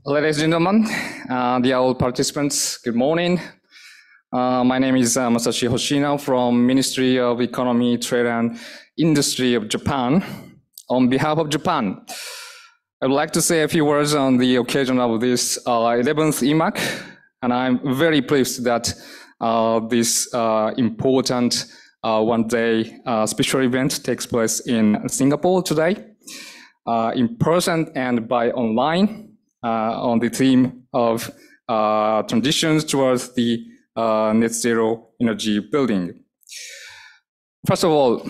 Ladies and gentlemen, dear all participants, good morning. My name is Masashi Hoshino from Ministry of Economy, Trade and Industry of Japan. On behalf of Japan, I would like to say a few words on the occasion of this 11th EMAK, and I'm very pleased that this important one-day special event takes place in Singapore today, in person and by online. On the theme of transitions towards the net zero energy building. First of all,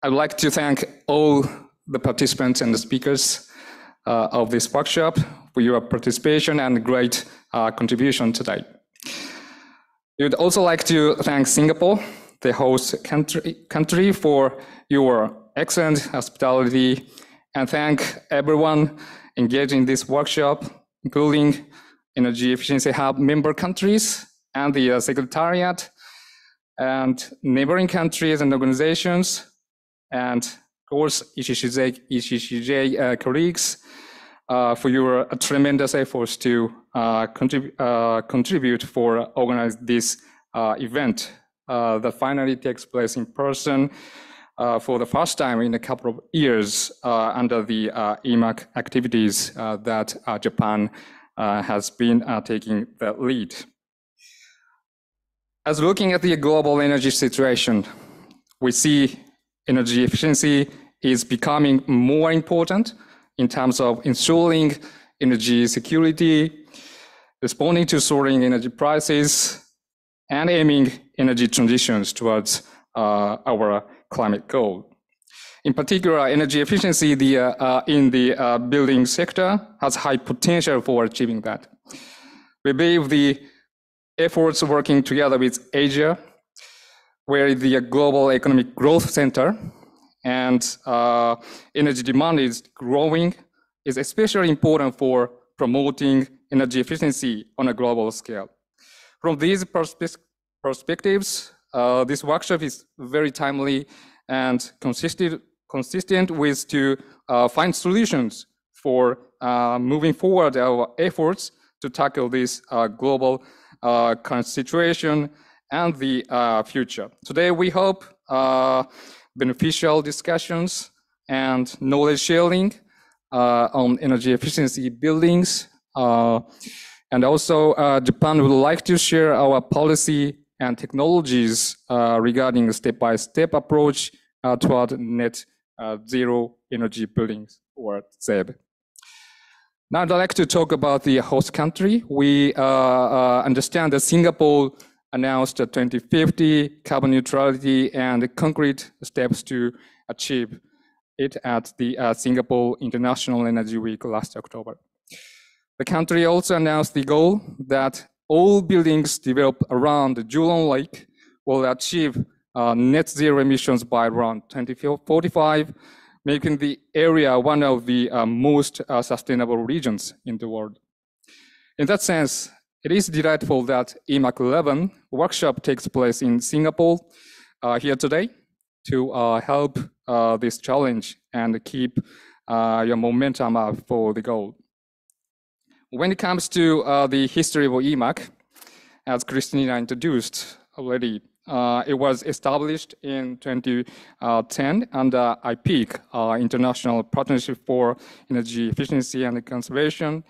I'd like to thank all the participants and the speakers of this workshop for your participation and great contribution today. We'd also like to thank Singapore, the host country, for your excellent hospitality, and thank everyone engaged in this workshop, including Energy Efficiency Hub member countries and the Secretariat and neighboring countries and organizations, and of course ECCJ colleagues for your tremendous efforts to contribute for organize this event that finally takes place in person for the first time in a couple of years under the EMAK activities that Japan has been taking the lead. As looking at the global energy situation, we see energy efficiency is becoming more important in terms of ensuring energy security, responding to soaring energy prices, and aiming energy transitions towards our climate goal. In particular, energy efficiency in the building sector has high potential for achieving that. We believe the efforts working together with Asia, where the global economic growth center and energy demand is growing, is especially important for promoting energy efficiency on a global scale. From these perspectives, this workshop is very timely and consistent with to find solutions for moving forward our efforts to tackle this global current situation and the future. Today we hope beneficial discussions and knowledge sharing on energy efficiency buildings. And also Japan would like to share our policy and technologies regarding a step-by-step approach toward net zero energy buildings, or ZEB. Now I'd like to talk about the host country. We understand that Singapore announced 2050 carbon neutrality and concrete steps to achieve it at the Singapore International Energy Week last October. The country also announced the goal that all buildings developed around the Julong Lake will achieve net zero emissions by around 2045, making the area one of the most sustainable regions in the world. In that sense, it is delightful that EMAK 11 workshop takes place in Singapore here today to help this challenge and keep your momentum up for the goal. When it comes to the history of EMAK, as Christina introduced already, it was established in 2010 under IPEC, International Partnership for Energy Efficiency and Conservation,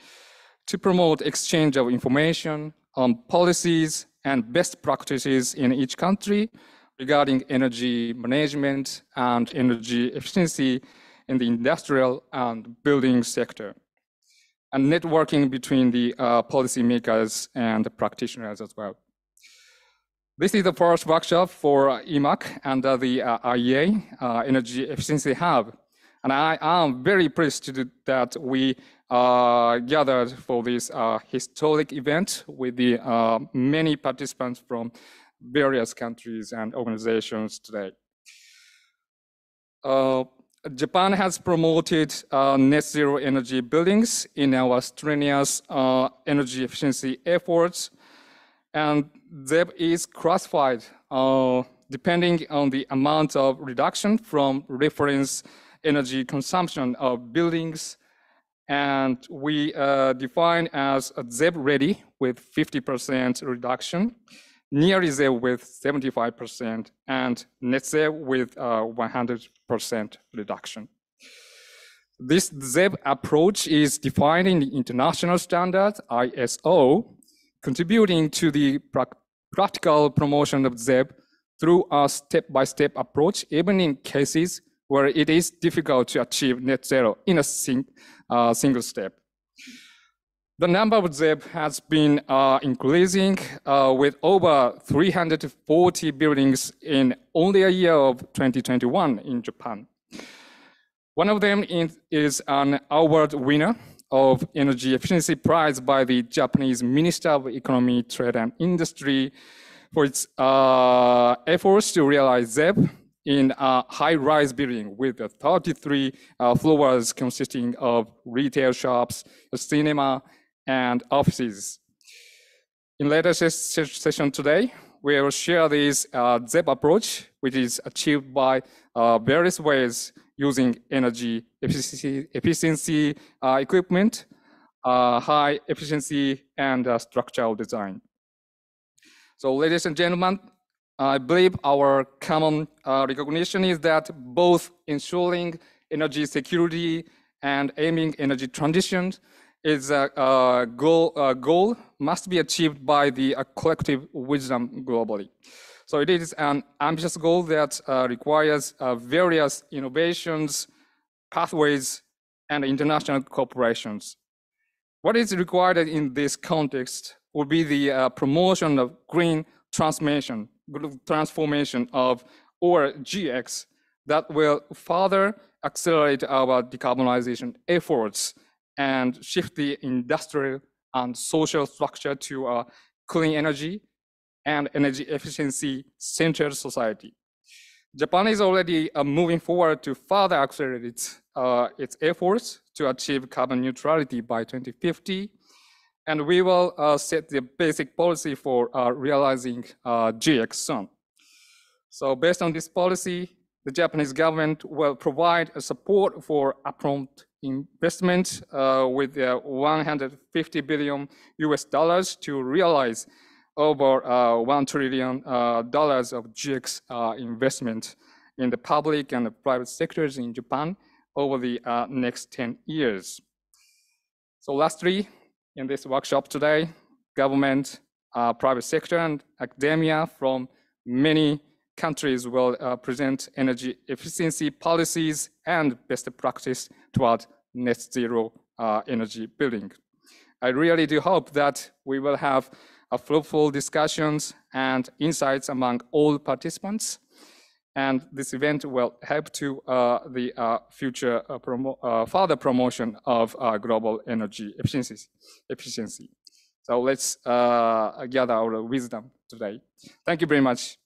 to promote exchange of information on policies and best practices in each country regarding energy management and energy efficiency in the industrial and building sector, and networking between the policymakers and the practitioners as well. This is the first workshop for EMAK under the IEA Energy Efficiency Hub. And I am very pleased that we gathered for this historic event with the many participants from various countries and organizations today. Japan has promoted net zero energy buildings in our strenuous energy efficiency efforts, and ZEB is classified depending on the amount of reduction from reference energy consumption of buildings and we define as a ZEB ready with 50% reduction, near ZEB with 75%, and net ZEB with 100% reduction. This ZEB approach is defined in the international standard, ISO, contributing to the practical promotion of ZEB through a step-by-step approach, even in cases where it is difficult to achieve net zero in a single step. The number of ZEB has been increasing with over 340 buildings in only a year of 2021 in Japan. One of them is an award winner of Energy Efficiency Prize by the Japanese Minister of Economy, Trade and Industry for its efforts to realize ZEB in a high-rise building with 33 floors consisting of retail shops, a cinema, and offices. In later session today, we will share this ZEB approach, which is achieved by various ways using energy efficiency equipment, high efficiency, and structural design. So ladies and gentlemen, I believe our common recognition is that both ensuring energy security and aiming energy transition is a goal must be achieved by the collective wisdom globally. So it is an ambitious goal that requires various innovations, pathways, and international cooperations. What is required in this context would be the promotion of green transformation of or GX that will further accelerate our decarbonization efforts and shift the industrial and social structure to a clean energy and energy efficiency centered society. Japan is already moving forward to further accelerate its efforts to achieve carbon neutrality by 2050. And we will set the basic policy for realizing GX soon. So based on this policy, the Japanese government will provide a support for upfront investment with 150 billion US dollars to realize over $1 trillion of GX investment in the public and the private sectors in Japan over the next 10 years. So lastly, in this workshop today, government, private sector, and academia from many countries will present energy efficiency policies and best practice toward net zero energy building. I really do hope that we will have fruitful discussions and insights among all participants. And this event will help to the future further promotion of global energy efficiency. So let's gather our wisdom today. Thank you very much.